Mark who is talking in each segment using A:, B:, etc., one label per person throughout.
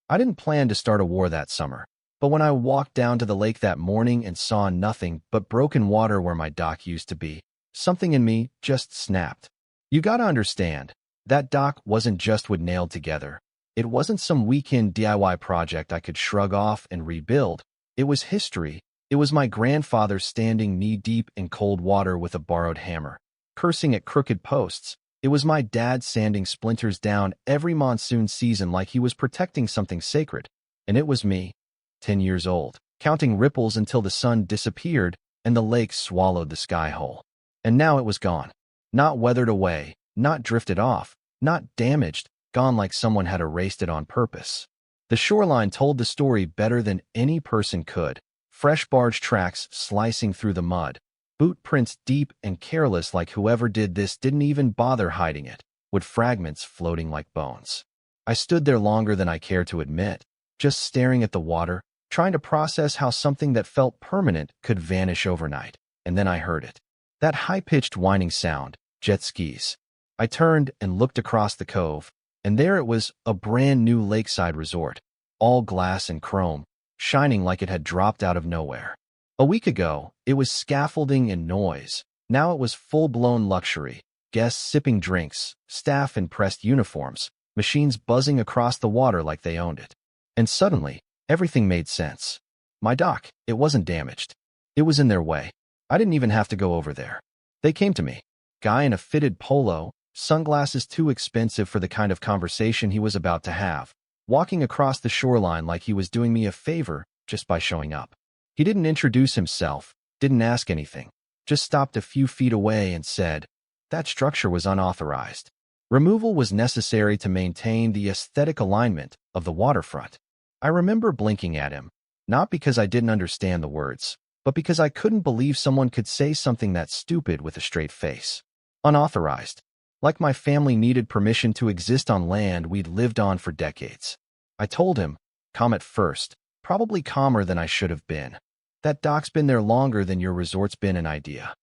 A: I didn't plan to start a war that summer, but when I walked down to the lake that morning and saw nothing but broken water where my dock used to be, something in me just snapped. You gotta understand, that dock wasn't just wood nailed together. It wasn't some weekend DIY project I could shrug off and rebuild. It was history. It was my grandfather standing knee-deep in cold water with a borrowed hammer, cursing at crooked posts. It was my dad sanding splinters down every monsoon season like he was protecting something sacred. And it was me, 10 years old, counting ripples until the sun disappeared and the lake swallowed the sky whole. And now it was gone. Not weathered away, not drifted off, not damaged, gone like someone had erased it on purpose. The shoreline told the story better than any person could. Fresh barge tracks slicing through the mud, boot prints deep and careless like whoever did this didn't even bother hiding it, with fragments floating like bones. I stood there longer than I cared to admit, just staring at the water, trying to process how something that felt permanent could vanish overnight. And then I heard it. That high-pitched whining sound, jet skis. I turned and looked across the cove, and there it was, a brand new lakeside resort, all glass and chrome, shining like it had dropped out of nowhere. A week ago, it was scaffolding and noise. Now it was full-blown luxury, guests sipping drinks, staff in pressed uniforms, machines buzzing across the water like they owned it. And suddenly, everything made sense. My dock, it wasn't damaged. It was in their way. I didn't even have to go over there. They came to me. Guy in a fitted polo, sunglasses too expensive for the kind of conversation he was about to have, walking across the shoreline like he was doing me a favor just by showing up. He didn't introduce himself, didn't ask anything, just stopped a few feet away and said, that structure was unauthorized. Removal was necessary to maintain the aesthetic alignment of the waterfront. I remember blinking at him, not because I didn't understand the words, but because I couldn't believe someone could say something that stupid with a straight face. Unauthorized. Like my family needed permission to exist on land we'd lived on for decades. I told him, calm at first, probably calmer than I should have been. That dock's been there longer than your resort's been an idea.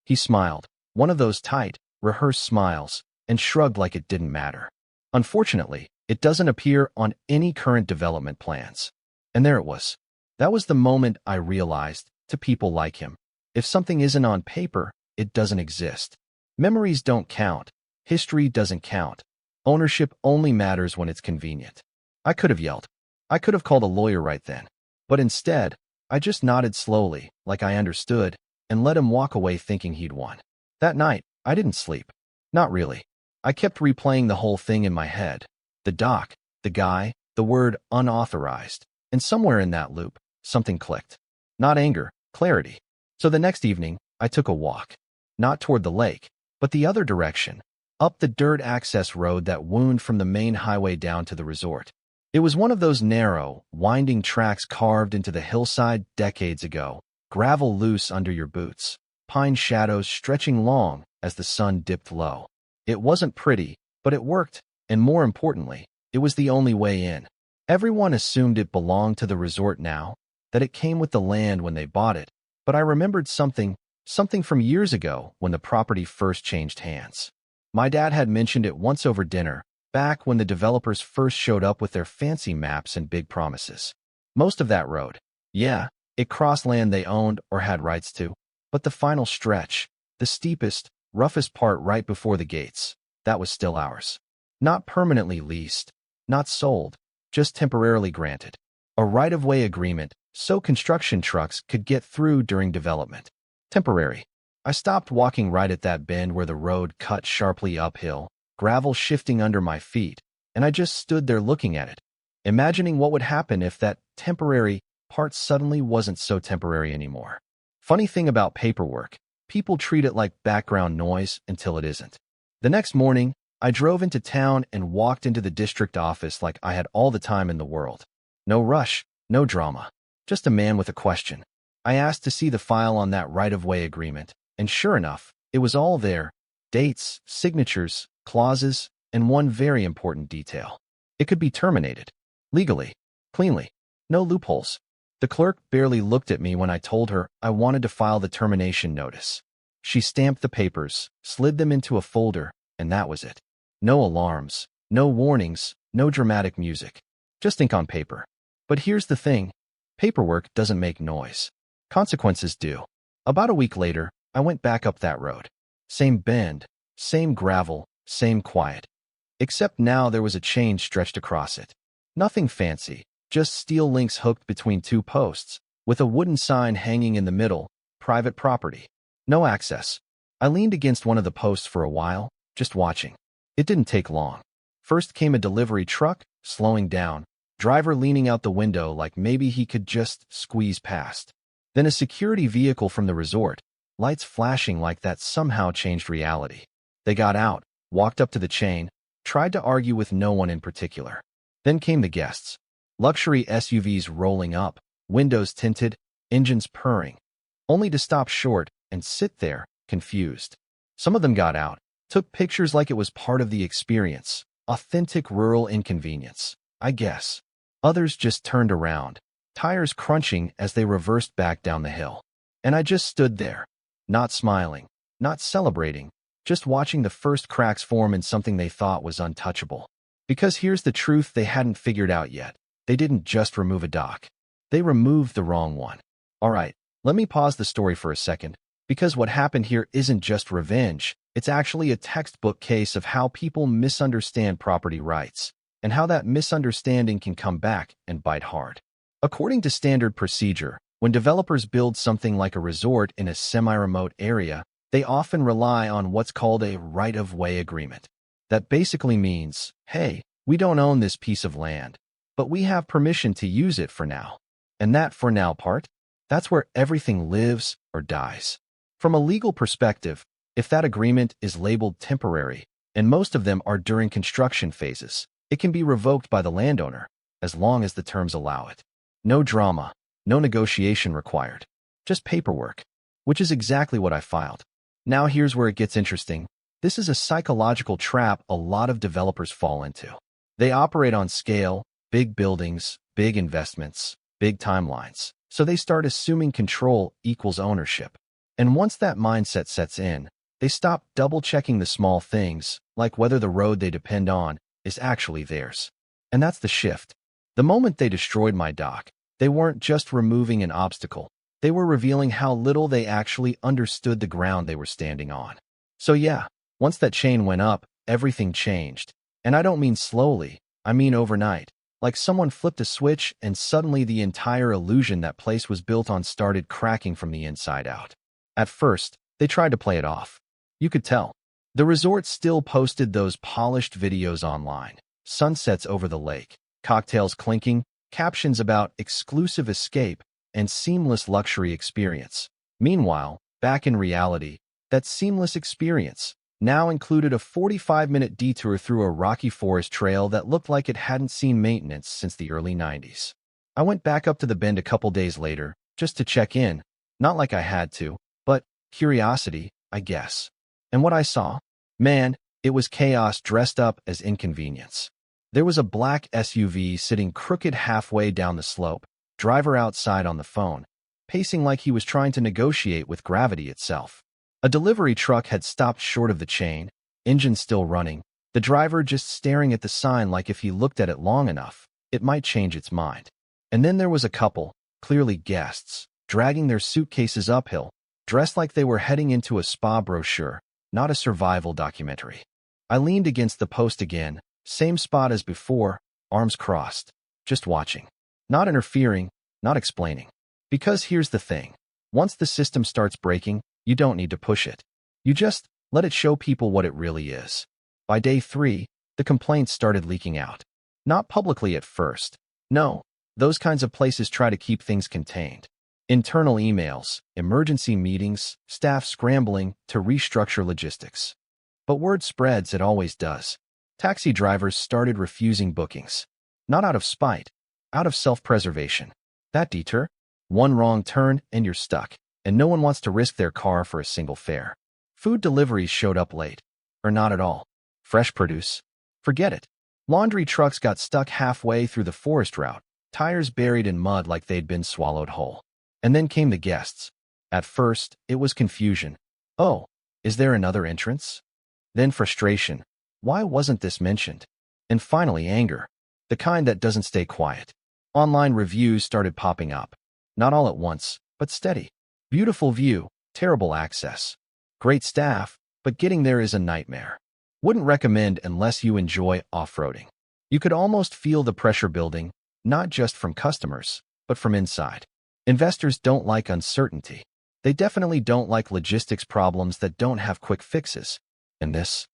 A: He smiled, one of those tight, rehearsed smiles, and shrugged like it didn't matter. Unfortunately, it doesn't appear on any current development plans. And there it was. That was the moment I realized, to people like him, if something isn't on paper, it doesn't exist. Memories don't count. History doesn't count. Ownership only matters when it's convenient. I could have yelled. I could have called a lawyer right then. But instead, I just nodded slowly, like I understood, and let him walk away thinking he'd won. That night, I didn't sleep. Not really. I kept replaying the whole thing in my head. The dock, the guy, the word unauthorized. And somewhere in that loop, something clicked. Not anger, clarity. So the next evening, I took a walk. Not toward the lake, but the other direction, up the dirt access road that wound from the main highway down to the resort. It was one of those narrow, winding tracks carved into the hillside decades ago, gravel loose under your boots, pine shadows stretching long as the sun dipped low. It wasn't pretty, but it worked, and more importantly, it was the only way in. Everyone assumed it belonged to the resort now, that it came with the land when they bought it, but I remembered something from years ago when the property first changed hands. My dad had mentioned it once over dinner, back when the developers first showed up with their fancy maps and big promises. Most of that road, yeah, it crossed land they owned or had rights to, but the final stretch, the steepest, roughest part right before the gates, that was still ours. Not permanently leased, not sold, just temporarily granted. A right-of-way agreement so construction trucks could get through during development. Temporary. I stopped walking right at that bend where the road cut sharply uphill, gravel shifting under my feet, and I just stood there looking at it, imagining what would happen if that temporary part suddenly wasn't so temporary anymore. Funny thing about paperwork, people treat it like background noise until it isn't. The next morning, I drove into town and walked into the district office like I had all the time in the world. No rush, no drama, just a man with a question. I asked to see the file on that right-of-way agreement, and sure enough, it was all there. Dates, signatures, clauses, and one very important detail. It could be terminated. Legally. Cleanly. No loopholes. The clerk barely looked at me when I told her I wanted to file the termination notice. She stamped the papers, slid them into a folder, and that was it. No alarms, no warnings, no dramatic music. Just ink on paper. But here's the thing. Paperwork doesn't make noise. Consequences do. About a week later, I went back up that road. Same bend, same gravel, same quiet. Except now there was a chain stretched across it. Nothing fancy, just steel links hooked between two posts, with a wooden sign hanging in the middle, private property. No access. I leaned against one of the posts for a while, just watching. It didn't take long. First came a delivery truck, slowing down, driver leaning out the window like maybe he could just squeeze past. Then a security vehicle from the resort, lights flashing like that somehow changed reality. They got out, walked up to the chain, tried to argue with no one in particular. Then came the guests. Luxury SUVs rolling up, windows tinted, engines purring, only to stop short and sit there, confused. Some of them got out, took pictures like it was part of the experience, authentic rural inconvenience, I guess. Others just turned around, tires crunching as they reversed back down the hill. And I just stood there, not smiling, not celebrating, just watching the first cracks form in something they thought was untouchable. Because here's the truth they hadn't figured out yet. They didn't just remove a dock. They removed the wrong one. All right, let me pause the story for a second, because what happened here isn't just revenge. It's actually a textbook case of how people misunderstand property rights, and how that misunderstanding can come back and bite hard. According to standard procedure, when developers build something like a resort in a semi-remote area, they often rely on what's called a right-of-way agreement. That basically means, hey, we don't own this piece of land, but we have permission to use it for now. And that for now part, that's where everything lives or dies. From a legal perspective, if that agreement is labeled temporary, and most of them are during construction phases, it can be revoked by the landowner, as long as the terms allow it. No drama, no negotiation required, just paperwork, which is exactly what I filed. Now here's where it gets interesting. This is a psychological trap a lot of developers fall into. They operate on scale, big buildings, big investments, big timelines. So they start assuming control equals ownership. And once that mindset sets in, they stop double-checking the small things, like whether the road they depend on is actually theirs. And that's the shift. The moment they destroyed my dock, they weren't just removing an obstacle. They were revealing how little they actually understood the ground they were standing on. So yeah, once that chain went up, everything changed. And I don't mean slowly, I mean overnight. Like someone flipped a switch and suddenly the entire illusion that place was built on started cracking from the inside out. At first, they tried to play it off. You could tell. The resort still posted those polished videos online. Sunsets over the lake, cocktails clinking, captions about exclusive escape and seamless luxury experience. Meanwhile, back in reality, that seamless experience now included a 45-minute detour through a rocky forest trail that looked like it hadn't seen maintenance since the early 90s. I went back up to the bend a couple days later, just to check in, not like I had to, but curiosity, I guess. And what I saw? Man, it was chaos dressed up as inconvenience. There was a black SUV sitting crooked halfway down the slope, driver outside on the phone, pacing like he was trying to negotiate with gravity itself. A delivery truck had stopped short of the chain, engine still running, the driver just staring at the sign like if he looked at it long enough, it might change its mind. And then there was a couple, clearly guests, dragging their suitcases uphill, dressed like they were heading into a spa brochure, not a survival documentary. I leaned against the post again, same spot as before, arms crossed, just watching. Not interfering, not explaining. Because here's the thing. Once the system starts breaking, you don't need to push it. You just let it show people what it really is. By day 3, the complaints started leaking out. Not publicly at first. No, those kinds of places try to keep things contained. Internal emails, emergency meetings, staff scrambling to restructure logistics. But word spreads, it always does. Taxi drivers started refusing bookings. Not out of spite, out of self-preservation. That deter? One wrong turn and you're stuck, and no one wants to risk their car for a single fare. Food deliveries showed up late, or not at all. Fresh produce? Forget it. Laundry trucks got stuck halfway through the forest route, tires buried in mud like they'd been swallowed whole. And then came the guests. At first, it was confusion. Oh, is there another entrance? Then frustration. Why wasn't this mentioned? And finally anger. the kind that doesn't stay quiet. Online reviews started popping up. Not all at once, but steady. Beautiful view, terrible access. Great staff, but getting there is a nightmare. Wouldn't recommend unless you enjoy off-roading. You could almost feel the pressure building, not just from customers, but from inside. Investors don't like uncertainty. They definitely don't like logistics problems that don't have quick fixes. And this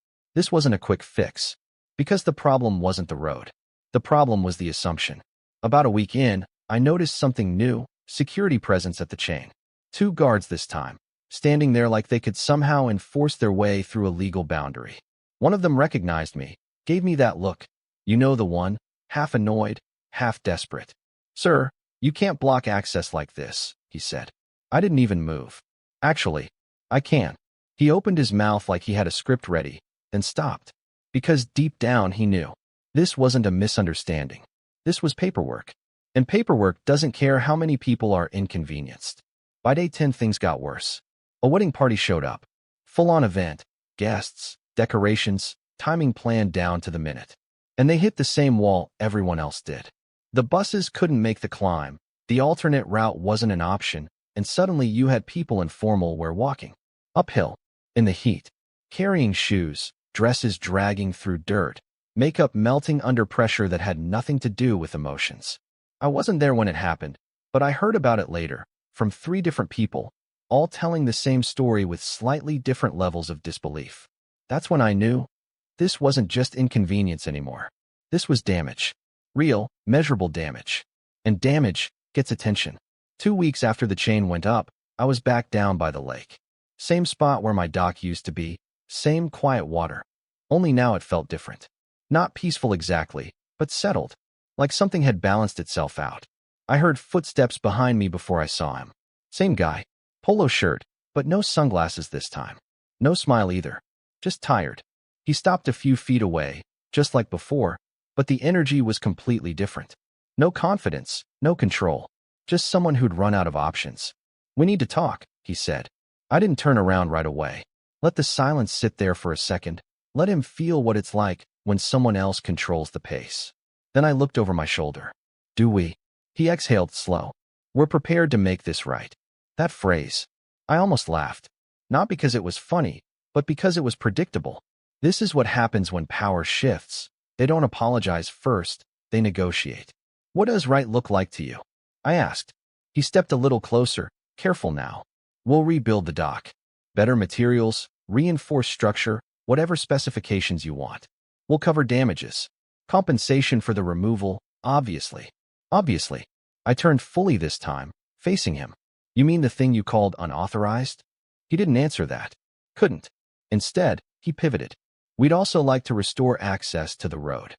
A: wasn't a quick fix. Because the problem wasn't the road. The problem was the assumption. About a week in, I noticed something new, security presence at the chain. 2 guards this time, standing there like they could somehow enforce their way through a legal boundary. One of them recognized me, gave me that look. You know the one, half annoyed, half desperate. "Sir, you can't block access like this," he said. I didn't even move. "Actually, I can." He opened his mouth like he had a script ready, then stopped. Because deep down he knew. This wasn't a misunderstanding. This was paperwork. And paperwork doesn't care how many people are inconvenienced. By day 10 things got worse. A wedding party showed up. Full-on event, guests, decorations, timing planned down to the minute. And they hit the same wall everyone else did. The buses couldn't make the climb, the alternate route wasn't an option, and suddenly you had people in formal wear walking. Uphill, in the heat, carrying shoes, dresses dragging through dirt, makeup melting under pressure that had nothing to do with emotions. I wasn't there when it happened, but I heard about it later, from 3 different people, all telling the same story with slightly different levels of disbelief. That's when I knew this wasn't just inconvenience anymore. This was damage. Real, measurable damage. And damage gets attention. 2 weeks after the chain went up, I was back down by the lake. Same spot where my dock used to be, same quiet water. Only now it felt different. Not peaceful exactly, but settled. Like something had balanced itself out. I heard footsteps behind me before I saw him. Same guy. Polo shirt, but no sunglasses this time. No smile either. Just tired. He stopped a few feet away, just like before, but the energy was completely different. No confidence, no control. Just someone who'd run out of options. "We need to talk," he said. I didn't turn around right away. Let the silence sit there for a second. Let him feel what it's like when someone else controls the pace. Then I looked over my shoulder. "Do we?" He exhaled slow. "We're prepared to make this right." That phrase. I almost laughed. Not because it was funny, but because it was predictable. This is what happens when power shifts. They don't apologize first, they negotiate. "What does right look like to you?" I asked. He stepped a little closer. "Careful now. We'll rebuild the dock. Better materials, reinforced structure, whatever specifications you want. We'll cover damages. Compensation for the removal, obviously." Obviously. I turned fully this time, facing him. "You mean the thing you called unauthorized?" He didn't answer that. Couldn't. Instead, he pivoted. "We'd also like to restore access to the road."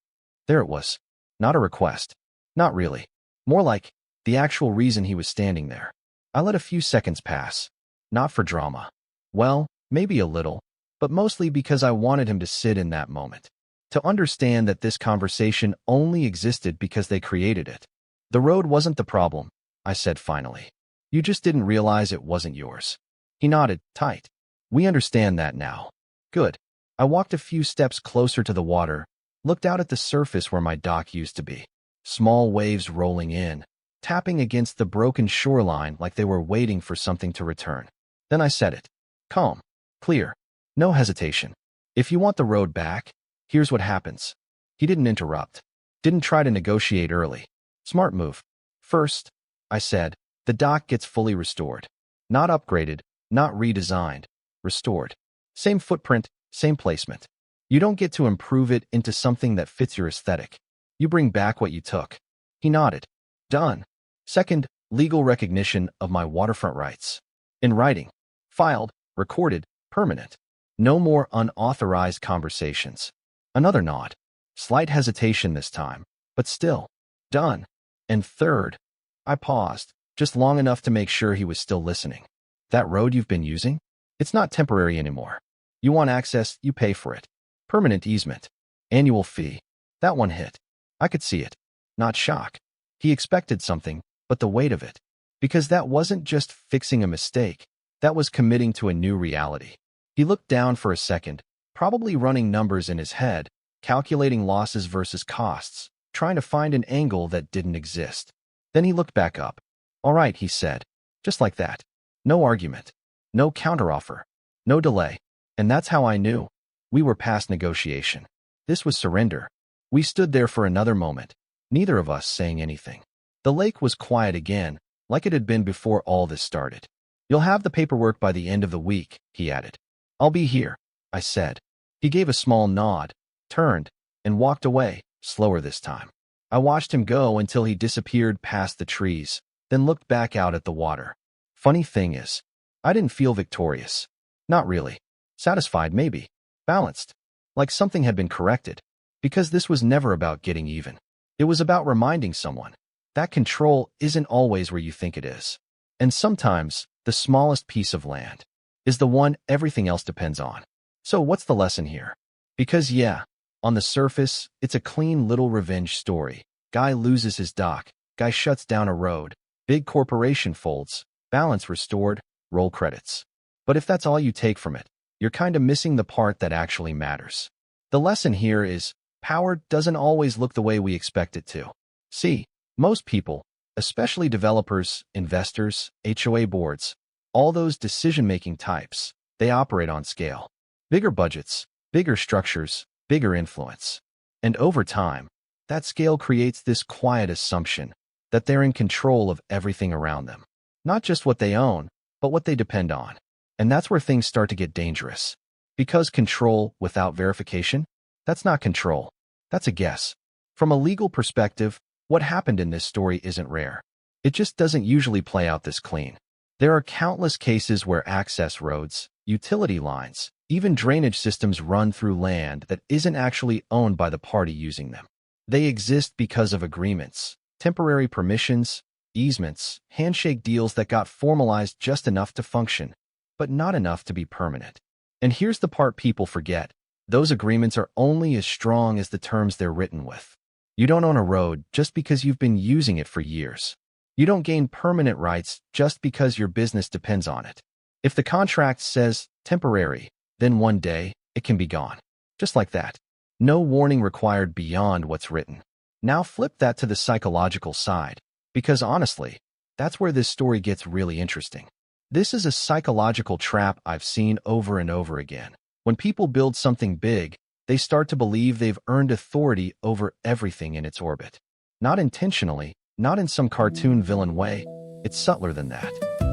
A: There it was. Not a request. Not really. More like the actual reason he was standing there. I let a few seconds pass. Not for drama. Well, maybe a little, but mostly because I wanted him to sit in that moment. To understand that this conversation only existed because they created it. "The road wasn't the problem," I said finally. "You just didn't realize it wasn't yours." He nodded, tight. "We understand that now." Good. I walked a few steps closer to the water, looked out at the surface where my dock used to be. Small waves rolling in, tapping against the broken shoreline like they were waiting for something to return. Then I said it. Calm. Clear. No hesitation. "If you want the road back, here's what happens." He didn't interrupt. Didn't try to negotiate early. Smart move. "First," I said, "the dock gets fully restored. Not upgraded, not redesigned. Restored. Same footprint, same placement. You don't get to improve it into something that fits your aesthetic. You bring back what you took." He nodded. "Done." Second, legal recognition of my waterfront rights. In writing. Filed, recorded, permanent. No more unauthorized conversations. Another nod. Slight hesitation this time, but still. Done. And third, I paused, just long enough to make sure he was still listening. "That road you've been using? It's not temporary anymore. You want access, you pay for it. Permanent easement. Annual fee." That one hit. I could see it. Not shock. He expected something, but the weight of it. Because that wasn't just fixing a mistake. That was committing to a new reality. He looked down for a second, probably running numbers in his head, calculating losses versus costs, trying to find an angle that didn't exist. Then he looked back up. "All right," he said. Just like that. No argument. No counteroffer. No delay. And that's how I knew. We were past negotiation. This was surrender. We stood there for another moment, neither of us saying anything. The lake was quiet again, like it had been before all this started. "You'll have the paperwork by the end of the week," he added. "I'll be here," I said. He gave a small nod, turned, and walked away, slower this time. I watched him go until he disappeared past the trees, then looked back out at the water. Funny thing is, I didn't feel victorious. Not really. Satisfied, maybe. Balanced. Like something had been corrected. Because this was never about getting even. It was about reminding someone that control isn't always where you think it is. And sometimes, the smallest piece of land is the one everything else depends on. So what's the lesson here? Because yeah, on the surface, it's a clean little revenge story. Guy loses his dock, guy shuts down a road, big corporation folds, balance restored, roll credits. But if that's all you take from it, you're kinda missing the part that actually matters. The lesson here is, power doesn't always look the way we expect it to. See, most people, especially developers, investors, HOA boards, all those decision-making types, they operate on scale. Bigger budgets, bigger structures, bigger influence. And over time, that scale creates this quiet assumption that they're in control of everything around them. Not just what they own, but what they depend on. And that's where things start to get dangerous. Because control without verification, that's not control. That's a guess. From a legal perspective, what happened in this story isn't rare. It just doesn't usually play out this clean. There are countless cases where access roads, utility lines, even drainage systems run through land that isn't actually owned by the party using them. They exist because of agreements, temporary permissions, easements, handshake deals that got formalized just enough to function, but not enough to be permanent. And here's the part people forget. Those agreements are only as strong as the terms they're written with. You don't own a road just because you've been using it for years. You don't gain permanent rights just because your business depends on it. If the contract says temporary, then one day it can be gone. Just like that. No warning required beyond what's written. Now flip that to the psychological side, because honestly, that's where this story gets really interesting. This is a psychological trap I've seen over and over again. When people build something big, they start to believe they've earned authority over everything in its orbit. Not intentionally, not in some cartoon villain way. It's subtler than that.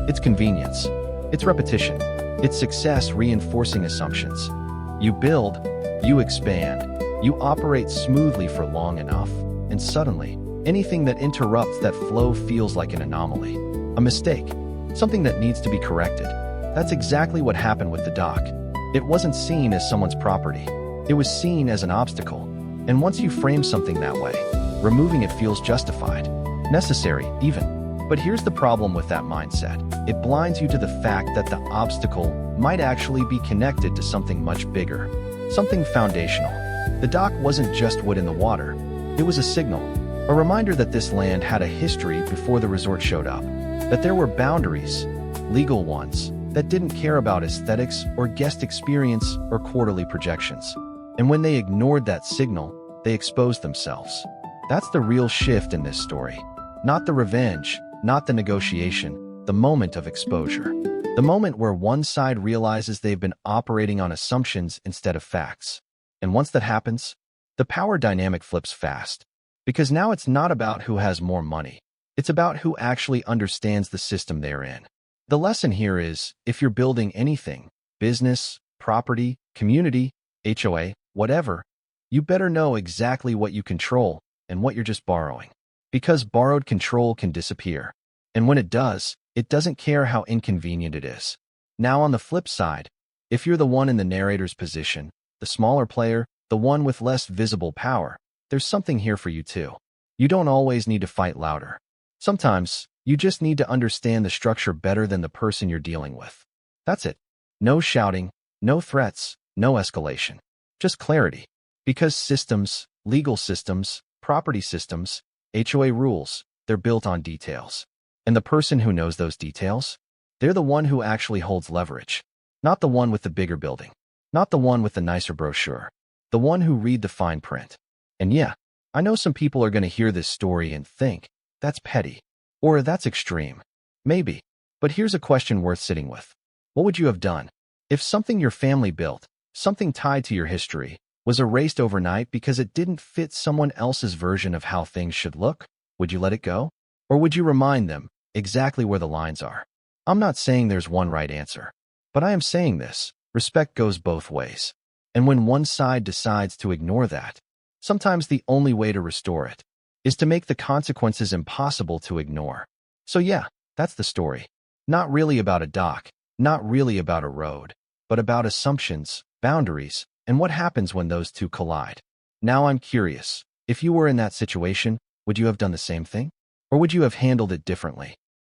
A: It's convenience. It's repetition. It's success reinforcing assumptions. You build, you expand, you operate smoothly for long enough, and suddenly, anything that interrupts that flow feels like an anomaly, a mistake, something that needs to be corrected. That's exactly what happened with the dock. It wasn't seen as someone's property. It was seen as an obstacle. And once you frame something that way, removing it feels justified, necessary even. But here's the problem with that mindset. It blinds you to the fact that the obstacle might actually be connected to something much bigger, something foundational. The dock wasn't just wood in the water. It was a signal, a reminder that this land had a history before the resort showed up, that there were boundaries, legal ones, that didn't care about aesthetics or guest experience or quarterly projections. And when they ignored that signal, they exposed themselves. That's the real shift in this story. Not the revenge, not the negotiation, the moment of exposure. The moment where one side realizes they've been operating on assumptions instead of facts. And once that happens, the power dynamic flips fast. Because now it's not about who has more money. It's about who actually understands the system they're in. The lesson here is, if you're building anything, business, property, community, HOA, whatever, you better know exactly what you control and what you're just borrowing. Because borrowed control can disappear. And when it does, it doesn't care how inconvenient it is. Now on the flip side, if you're the one in the narrator's position, the smaller player, the one with less visible power, there's something here for you too. You don't always need to fight louder. Sometimes, you just need to understand the structure better than the person you're dealing with. That's it. No shouting, no threats, no escalation. Just clarity. Because systems, legal systems, property systems, HOA rules, they're built on details. And the person who knows those details, they're the one who actually holds leverage. Not the one with the bigger building. Not the one with the nicer brochure. The one who read the fine print. And yeah, I know some people are going to hear this story and think, that's petty, or that's extreme. Maybe. But here's a question worth sitting with. What would you have done if something your family built, something tied to your history, was erased overnight because it didn't fit someone else's version of how things should look? Would you let it go? Or would you remind them exactly where the lines are? I'm not saying there's one right answer, but I am saying this: respect goes both ways. And when one side decides to ignore that, sometimes the only way to restore it is to make the consequences impossible to ignore. So yeah, that's the story. Not really about a dock, not really about a road, but about assumptions, boundaries, and what happens when those two collide. Now I'm curious, if you were in that situation, would you have done the same thing? Or would you have handled it differently?